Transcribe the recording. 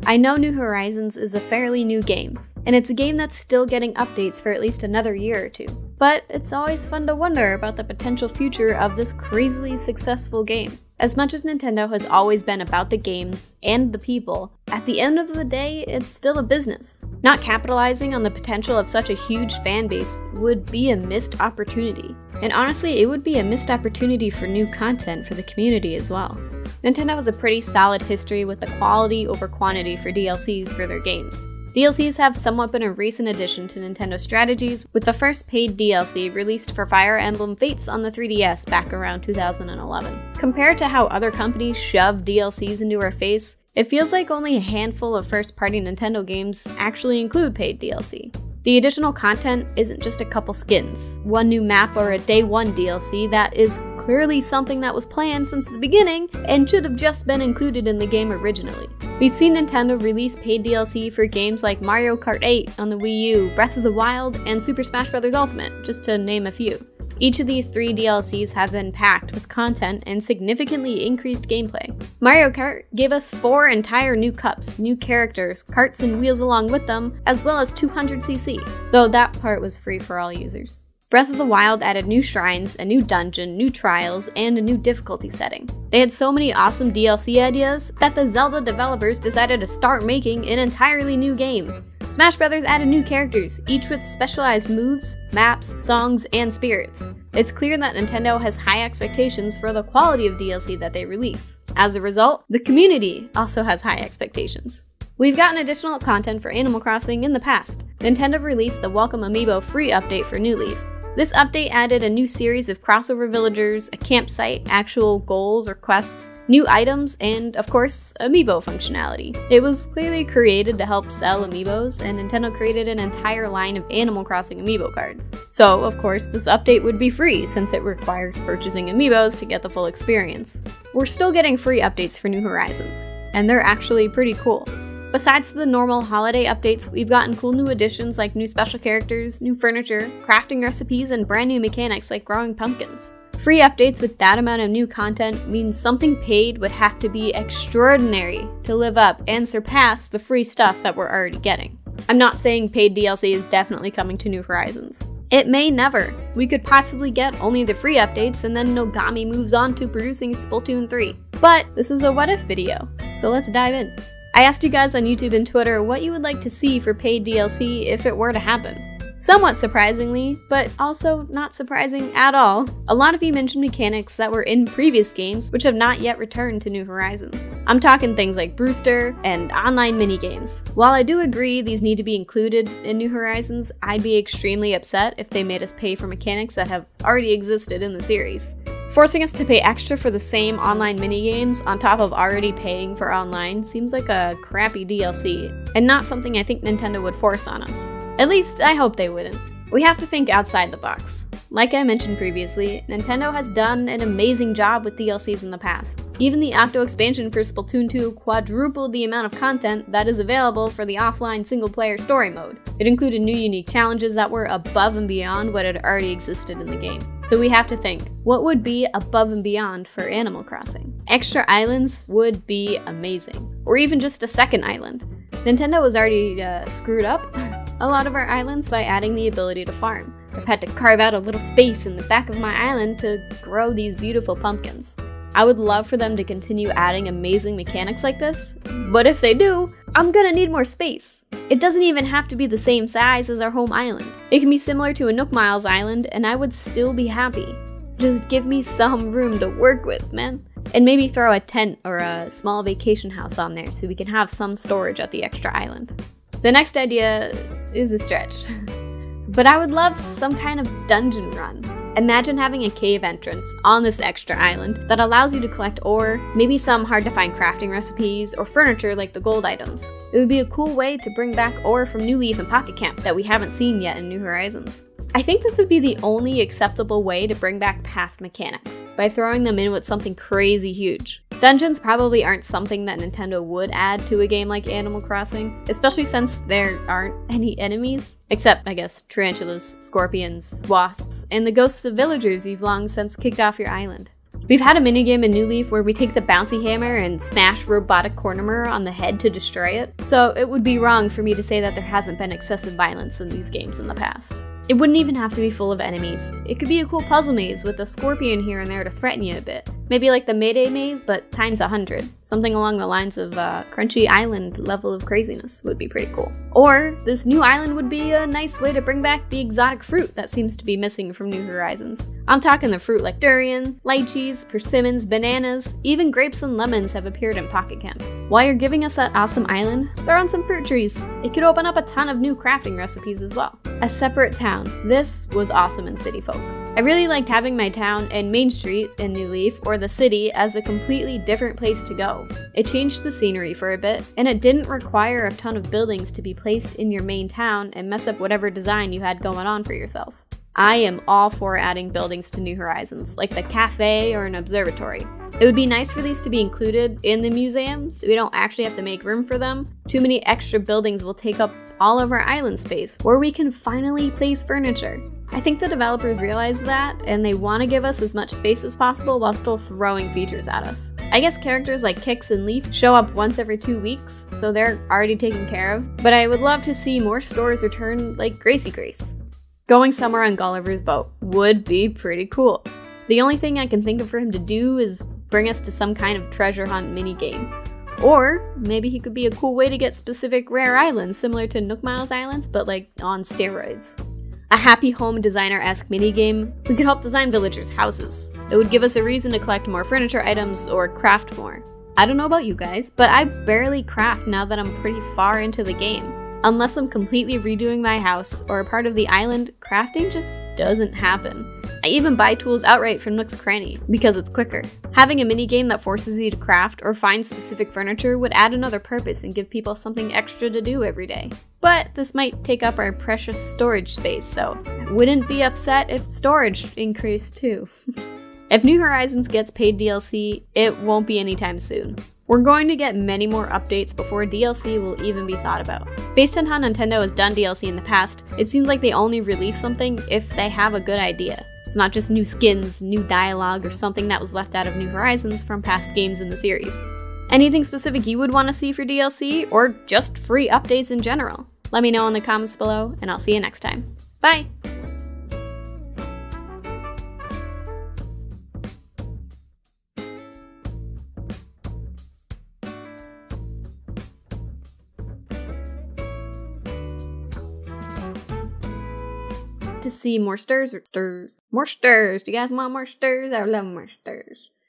I know New Horizons is a fairly new game, and it's a game that's still getting updates for at least another year or two. But it's always fun to wonder about the potential future of this crazily successful game. As much as Nintendo has always been about the games and the people, at the end of the day, it's still a business. Not capitalizing on the potential of such a huge fan base would be a missed opportunity. And honestly, it would be a missed opportunity for new content for the community as well. Nintendo has a pretty solid history with the quality over quantity for DLCs for their games. DLCs have somewhat been a recent addition to Nintendo strategies, with the first paid DLC released for Fire Emblem Fates on the 3DS back around 2011. Compared to how other companies shove DLCs into our face, it feels like only a handful of first-party Nintendo games actually include paid DLC. The additional content isn't just a couple skins, one new map, or a Day 1 DLC that is clearly something that was planned since the beginning and should have just been included in the game originally. We've seen Nintendo release paid DLC for games like Mario Kart 8 on the Wii U, Breath of the Wild, and Super Smash Bros. Ultimate, just to name a few. Each of these 3 DLCs have been packed with content and significantly increased gameplay. Mario Kart gave us 4 entire new cups, new characters, carts and wheels along with them, as well as 200cc, though that part was free for all users. Breath of the Wild added new shrines, a new dungeon, new trials, and a new difficulty setting. They had so many awesome DLC ideas that the Zelda developers decided to start making an entirely new game. Smash Bros. Added new characters, each with specialized moves, maps, songs, and spirits. It's clear that Nintendo has high expectations for the quality of DLC that they release. As a result, the community also has high expectations. We've gotten additional content for Animal Crossing in the past. Nintendo released the Welcome Amiibo free update for New Leaf. This update added a new series of crossover villagers, a campsite, actual goals or quests, new items, and, of course, Amiibo functionality. It was clearly created to help sell Amiibos, and Nintendo created an entire line of Animal Crossing Amiibo cards. So, of course, this update would be free, since it requires purchasing Amiibos to get the full experience. We're still getting free updates for New Horizons, and they're actually pretty cool. Besides the normal holiday updates, we've gotten cool new additions like new special characters, new furniture, crafting recipes, and brand new mechanics like growing pumpkins. Free updates with that amount of new content means something paid would have to be extraordinary to live up and surpass the free stuff that we're already getting. I'm not saying paid DLC is definitely coming to New Horizons. It may never. We could possibly get only the free updates and then Nogami moves on to producing Splatoon 3. But this is a what if video, so let's dive in. I asked you guys on YouTube and Twitter what you would like to see for paid DLC if it were to happen. Somewhat surprisingly, but also not surprising at all, a lot of you mentioned mechanics that were in previous games which have not yet returned to New Horizons. I'm talking things like Brewster and online minigames. While I do agree these need to be included in New Horizons, I'd be extremely upset if they made us pay for mechanics that have already existed in the series. Forcing us to pay extra for the same online minigames on top of already paying for online seems like a crappy DLC, and not something I think Nintendo would force on us. At least, I hope they wouldn't. We have to think outside the box. Like I mentioned previously, Nintendo has done an amazing job with DLCs in the past. Even the Octo expansion for Splatoon 2 quadrupled the amount of content that is available for the offline single-player story mode. It included new unique challenges that were above and beyond what had already existed in the game. So we have to think, what would be above and beyond for Animal Crossing? Extra islands would be amazing. Or even just a second island. Nintendo has already screwed up a lot of our islands by adding the ability to farm. I've had to carve out a little space in the back of my island to grow these beautiful pumpkins. I would love for them to continue adding amazing mechanics like this, but if they do, I'm gonna need more space. It doesn't even have to be the same size as our home island. It can be similar to a Nook Miles island and I would still be happy. Just give me some room to work with, man. And maybe throw a tent or a small vacation house on there so we can have some storage at the extra island. The next idea is a stretch, but I would love some kind of dungeon run. Imagine having a cave entrance on this extra island that allows you to collect ore, maybe some hard-to-find crafting recipes, or furniture like the gold items. It would be a cool way to bring back ore from New Leaf and Pocket Camp that we haven't seen yet in New Horizons. I think this would be the only acceptable way to bring back past mechanics, by throwing them in with something crazy huge. Dungeons probably aren't something that Nintendo would add to a game like Animal Crossing, especially since there aren't any enemies, except, I guess, tarantulas, scorpions, wasps, and the ghosts of villagers you've long since kicked off your island. We've had a minigame in New Leaf where we take the bouncy hammer and smash robotic koramora on the head to destroy it, so it would be wrong for me to say that there hasn't been excessive violence in these games in the past. It wouldn't even have to be full of enemies. It could be a cool puzzle maze with a scorpion here and there to threaten you a bit. Maybe like the Mayday maze, but times 100. Something along the lines of Crunchy Island level of craziness would be pretty cool. Or this new island would be a nice way to bring back the exotic fruit that seems to be missing from New Horizons. I'm talking the fruit like durian, lychees, persimmons, bananas, even grapes and lemons have appeared in Pocket Camp. While you're giving us that awesome island, throw on some fruit trees. It could open up a ton of new crafting recipes as well. A separate town. This was awesome in City Folk. I really liked having my town and Main Street in New Leaf, or the city, as a completely different place to go. It changed the scenery for a bit, and it didn't require a ton of buildings to be placed in your main town and mess up whatever design you had going on for yourself. I am all for adding buildings to New Horizons, like the cafe or an observatory. It would be nice for these to be included in the museum, so we don't actually have to make room for them. Too many extra buildings will take up all of our island space, where we can finally place furniture. I think the developers realize that, and they want to give us as much space as possible while still throwing features at us. I guess characters like Kix and Leaf show up once every 2 weeks, so they're already taken care of, but I would love to see more stores return like Gracie Grace. Going somewhere on Gulliver's boat would be pretty cool. The only thing I can think of for him to do is bring us to some kind of treasure hunt minigame. Or maybe he could be a cool way to get specific rare islands similar to Nook Miles Islands, but like on steroids. A happy home designer-esque minigame, we could help design villagers' houses. It would give us a reason to collect more furniture items or craft more. I don't know about you guys, but I barely craft now that I'm pretty far into the game. Unless I'm completely redoing my house or a part of the island, crafting just doesn't happen. I even buy tools outright from Nook's Cranny because it's quicker. Having a minigame that forces you to craft or find specific furniture would add another purpose and give people something extra to do every day. But this might take up our precious storage space, so I wouldn't be upset if storage increased too. If New Horizons gets paid DLC, it won't be anytime soon. We're going to get many more updates before DLC will even be thought about. Based on how Nintendo has done DLC in the past, it seems like they only release something if they have a good idea. It's not just new skins, new dialogue, or something that was left out of New Horizons from past games in the series. Anything specific you would want to see for DLC, or just free updates in general? Let me know in the comments below, and I'll see you next time. Bye! To see more stirs or stirs. More stirs. Do you guys want more stirs? I love more stirs.